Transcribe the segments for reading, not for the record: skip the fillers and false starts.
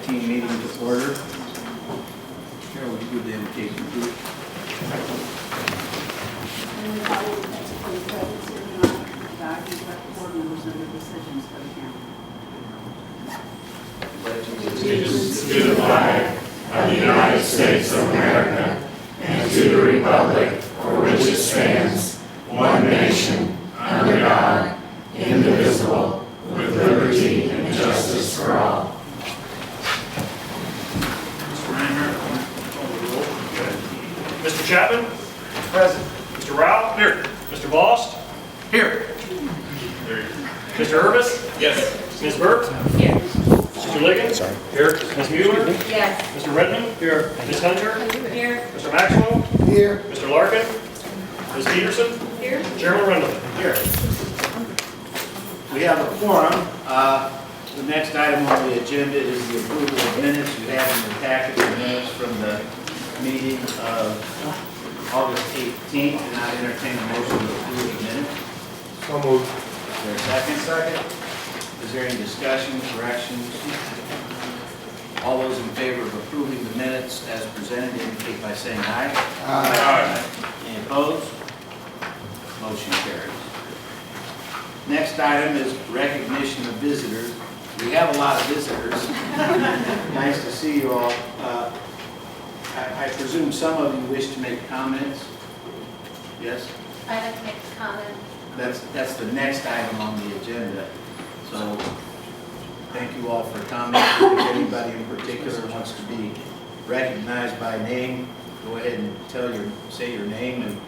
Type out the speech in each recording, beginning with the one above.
2019 meeting to order. Carol, would you give the invocation, please? And the body of the presence here tonight, God, we let board members and their decisions for the county. Allegiance to the flag of the United States of America and to the republic for which it stands, one nation, under God, indivisible, with liberty and justice for all. Mr. Reinhardt, call the roll. Mr. Chapman? Present. Mr. Rao? Here. Mr. Vost? Here. Mr. Urbis? Yes. Ms. Burke? Here. Mr. Liggins? Here. Ms. Mueller? Yes. Mr. Redmond? Here. Ms. Hunter? Here. Mr. Maxwell? Here. Mr. Larkin? Ms. Peterson? Here. Chairman Rendell? Here. We have a quorum. The next item on the agenda is the approval of minutes. You have in the packet the minutes from the meeting of August 18th, and I entertain a motion to approve the minutes. So moved. Is there a second? Second. Is there any discussion, corrections? All those in favor of approving the minutes as presented indicate by saying aye. Aye. Any opposed? Motion carries. Next item is recognition of visitors. We have a lot of visitors. Nice to see you all. I presume some of you wish to make comments? Yes? I'd like to make a comment. That's the next item on the agenda. So thank you all for coming. If anybody in particular wants to be recognized by name, go ahead and say your name, and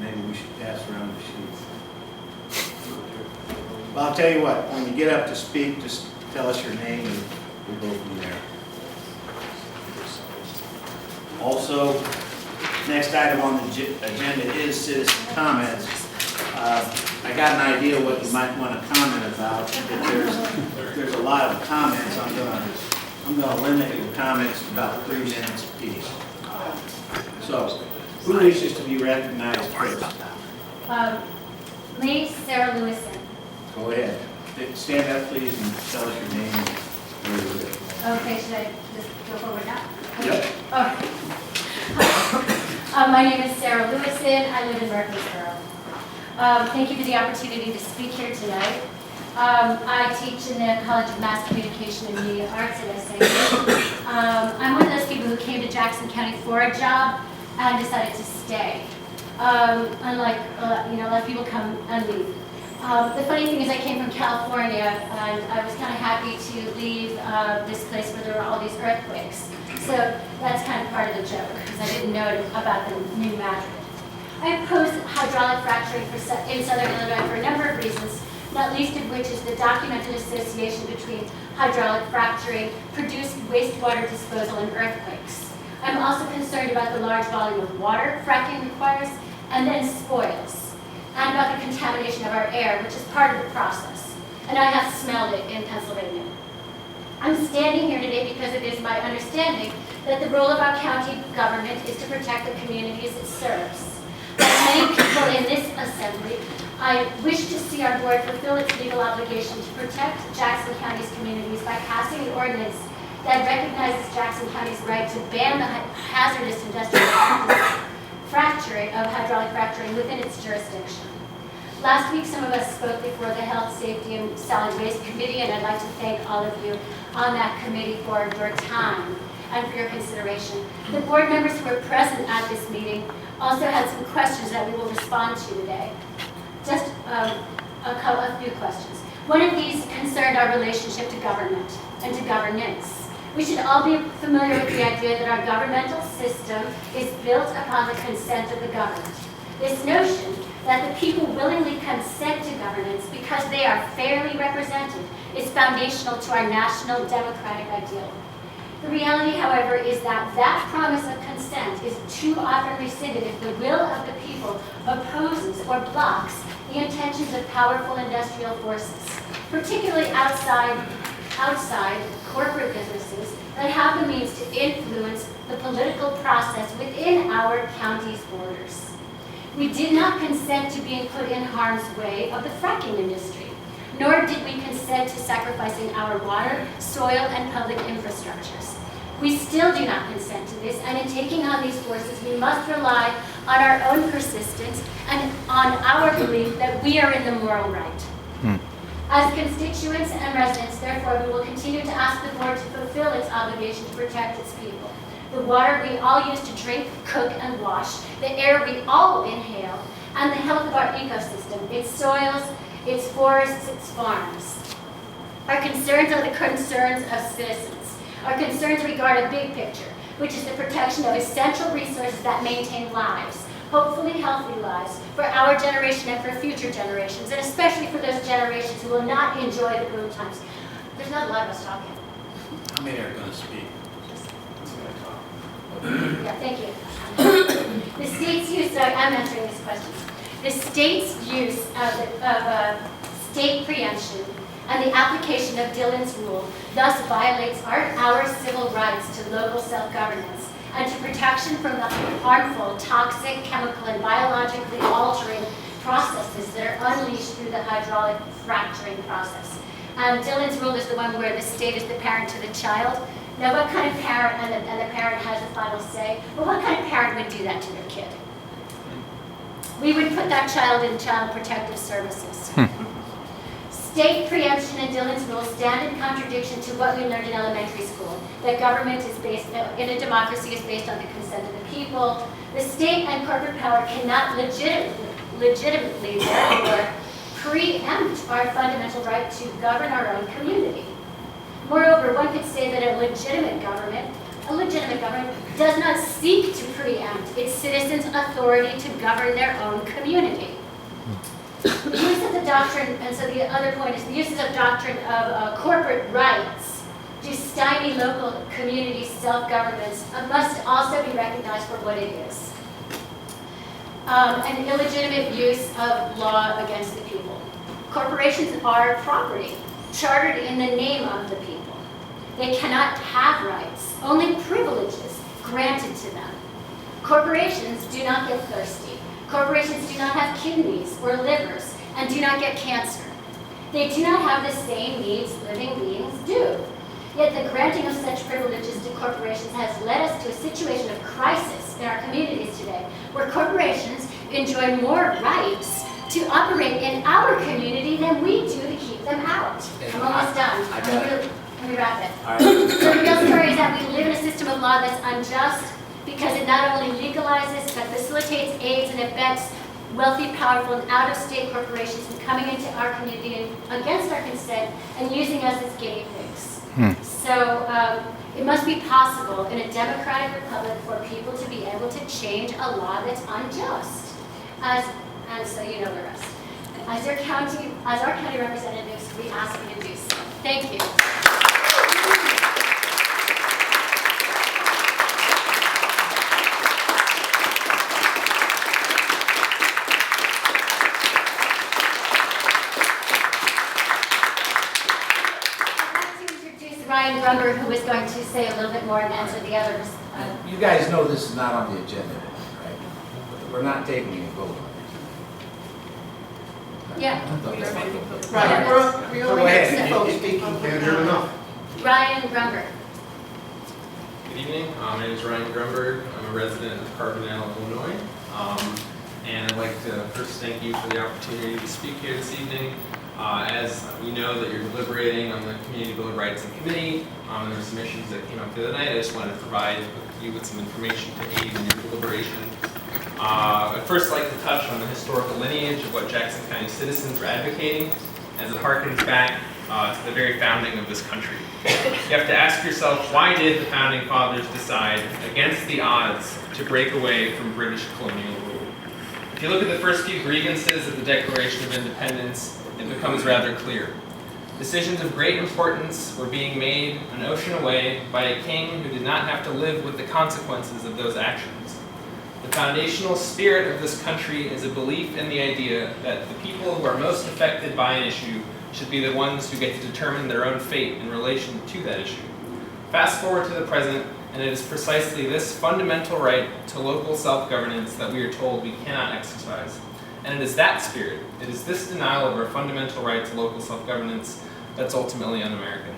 maybe we should pass around the sheet. Well, I'll tell you what, when you get up to speak, just tell us your name and we'll go from there. Also, next item on the agenda is citizen comments. I got an idea what you might want to comment about. If there's a lot of comments, I'm gonna limit your comments to about 3 minutes apiece. So, who wishes to be recognized first? Me, Sarah Lewison. Go ahead. Stand up, please, and tell us your name and where you live. Okay, should I just go forward now? Yep. Okay. My name is Sarah Lewison. I live in Murfreesboro. Thank you for the opportunity to speak here tonight. I teach in the College of Mass Communication and Media Arts at SAU. I'm one of those people who came to Jackson County for a job and decided to stay. Unlike a lot of people come and leave. The funny thing is I came from California and I was kind of happy to leave this place where there were all these earthquakes. So that's kind of part of the joke because I didn't know about the new Madrid. I opposed hydraulic fracturing in southern Illinois for a number of reasons, not least of which is the documented association between hydraulic fracturing, produced wastewater disposal, and earthquakes. I'm also concerned about the large volume of water fracking requires, and then spoils, and about the contamination of our air, which is part of the process. And I have smelled it in Pennsylvania. I'm standing here today because it is my understanding that the role of our county government is to protect the communities it serves. Like many people in this assembly, I wish to see our board fulfill its legal obligation to protect Jackson County's communities by passing an ordinance that recognizes Jackson County's right to ban the hazardous industrial fracturing of hydraulic fracturing within its jurisdiction. Last week, some of us spoke before the Health, Safety, and Solid Waste Committee, and I'd like to thank all of you on that committee for your time and for your consideration. The board members who were present at this meeting also had some questions that we will respond to today. Just a few questions. One of these concerned our relationship to government and to governance. We should all be familiar with the idea that our governmental system is built upon the consent of the governed. This notion that the people willingly consent to governance because they are fairly represented is foundational to our national democratic ideal. The reality, however, is that that promise of consent is too often rescinded if the will of the people opposes or blocks the intentions of powerful industrial forces, particularly outside corporate businesses that have the means to influence the political process within our county's borders. We did not consent to being put in harm's way of the fracking industry, nor did we consent led to sacrificing our water, soil, and public infrastructures. We still do not consent to this, and in taking on these forces, we must rely on our own persistence and on our belief that we are in the moral right. As constituents and residents, therefore, we will continue to ask the board to fulfill its obligation to protect its people. The water we all use to drink, cook, and wash, the air we all inhale, and the health of our ecosystem, its soils, its forests, its farms. Our concerns are the concerns of citizens. Our concerns regard a big picture, which is the protection of essential resources that maintain lives, hopefully healthy lives, for our generation and for future generations, and especially for those generations who will not enjoy the boom times. There's not a lot of us talking. How many are going to speak? Yeah, thank you. The state's use, I'm answering these questions. The state's use of state preemption and the application of Dillon's rule thus violates our civil rights to local self-governance and to protection from the harmful, toxic, chemical, and biologically altering processes that are unleashed through the hydraulic fracturing process. Dillon's rule is the one where the state is the parent to the child. Now, what kind of parent, and the parent has the final say, but what kind of parent would do that to their kid? We would put that child in child protective services. State preemption and Dillon's rule stand in contradiction to what we learned in elementary school, that government is based, in a democracy, is based on the consent of the people. The state and corporate power cannot legitimately, therefore, preempt our fundamental right to govern our own community. Moreover, one could say that a legitimate government does not seek to preempt its citizens' authority to govern their own community. The use of the doctrine, and so the other point is the use of doctrine of corporate rights to stymie local community self-governments must also be recognized for what it is. An illegitimate use of law against the people. Corporations are property, chartered in the name of the people. They cannot have rights, only privileges granted to them. Corporations do not get thirsty. Corporations do not have kidneys or livers and do not get cancer. They do not have the same needs living beings do. Yet the granting of such privileges to corporations has led us to a situation of crisis in our communities today, where corporations enjoy more rights to operate in our community than we do to keep them out. I'm almost done. Let me wrap it. All right. So the real story is that we live in a system of law that's unjust because it not only legalizes but facilitates, aids, and abets wealthy, powerful, and out-of-state corporations from coming into our community and against our consent and using us as guinea pigs. So it must be possible in a democratic republic for people to be able to change a law that's unjust. And so you know the rest. As our county representatives, we ask you to do so. Thank you. Ryan Grumber, who is going to say a little bit more and answer the others. You guys know this is not on the agenda, right? We're not taking a vote on Yeah. it. Right, we Go only have ahead. two folks speaking. Ryan Grumber. Good evening. My name is Ryan Grumberg. I'm a resident of Carbondale, Illinois. And I'd like to first thank you for the opportunity to speak here this evening. As we know that you're deliberating on the Community Bill of Rights in committee, and there's some issues that came up the other night. I just wanted to provide you with some information to aid in your deliberation. I'd first like to touch on the historical lineage of what Jackson County citizens are advocating, as it harkens back to the very founding of this country. You have to ask yourself, why did the founding fathers decide, against the odds, to break away from British colonial rule? If you look at the first few grievances of the Declaration of Independence, it becomes rather clear. Decisions of great importance were being made an ocean away by a king who did not have to live with the consequences of those actions. The foundational spirit of this country is a belief in the idea that the people who are most affected by an issue should be the ones who get to determine their own fate in relation to that issue. Fast forward to the present, and it is precisely this fundamental right to local self-governance that we are told we cannot exercise. And it is that spirit, it is this denial of our fundamental right to local self-governance that's ultimately un-American.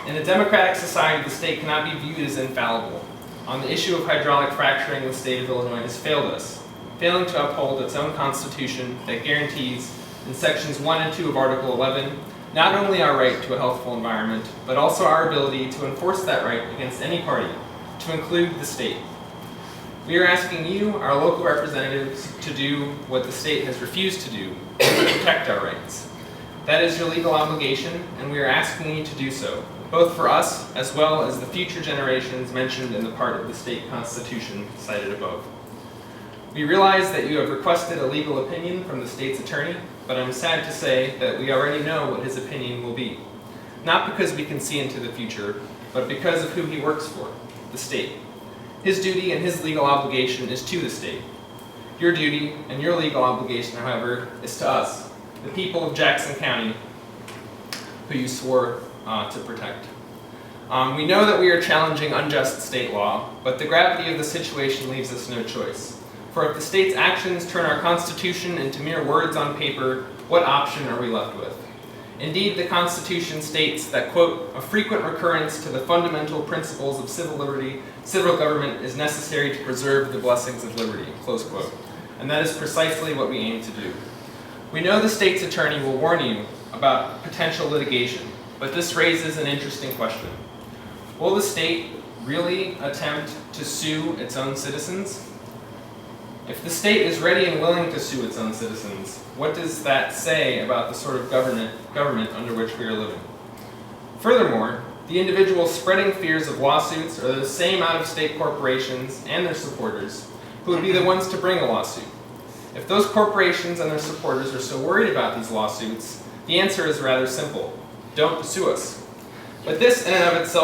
In a democratic society, the state cannot be viewed as infallible. On the issue of hydraulic fracturing, the state of Illinois has failed us, failing to uphold its own constitution that guarantees, in sections 1 and 2 of Article 11, not only our right to a healthful environment, but also our ability to enforce that right against any party, to include the state. We are asking you, our local representatives, to do what the state has refused to do, to protect our rights. That is your legal obligation, and we are asking you to do so, both for us as well as the future generations mentioned in the part of the state constitution cited above. We realize that you have requested a legal opinion from the state's attorney, but I'm sad to say that we already know what his opinion will be. Not because we can see into the future, but because of who he works for, the state. His duty and his legal obligation is to the state. Your duty and your legal obligation, however, is to us, the people of Jackson County, who you swore to protect. We know that we are challenging unjust state law, but the gravity of the situation leaves us no choice. For if the state's actions turn our Constitution into mere words on paper, what option are we left with? Indeed, the Constitution states that, quote, a frequent recurrence to the fundamental principles of civil liberty, civil government is necessary to preserve the blessings of liberty, close quote. And that is precisely what we aim to do. We know the state's attorney will warn you about potential litigation, but this raises an interesting question. Will the state really attempt to sue its own citizens? If the state is ready and willing to sue its own citizens, what does that say about the sort of government under which we are living? Furthermore, the individuals spreading fears of lawsuits are the same out-of-state corporations and their supporters who would be the ones to bring a lawsuit. If those corporations and their supporters are so worried about these lawsuits, the answer is rather simple. Don't sue us. But this in and of itself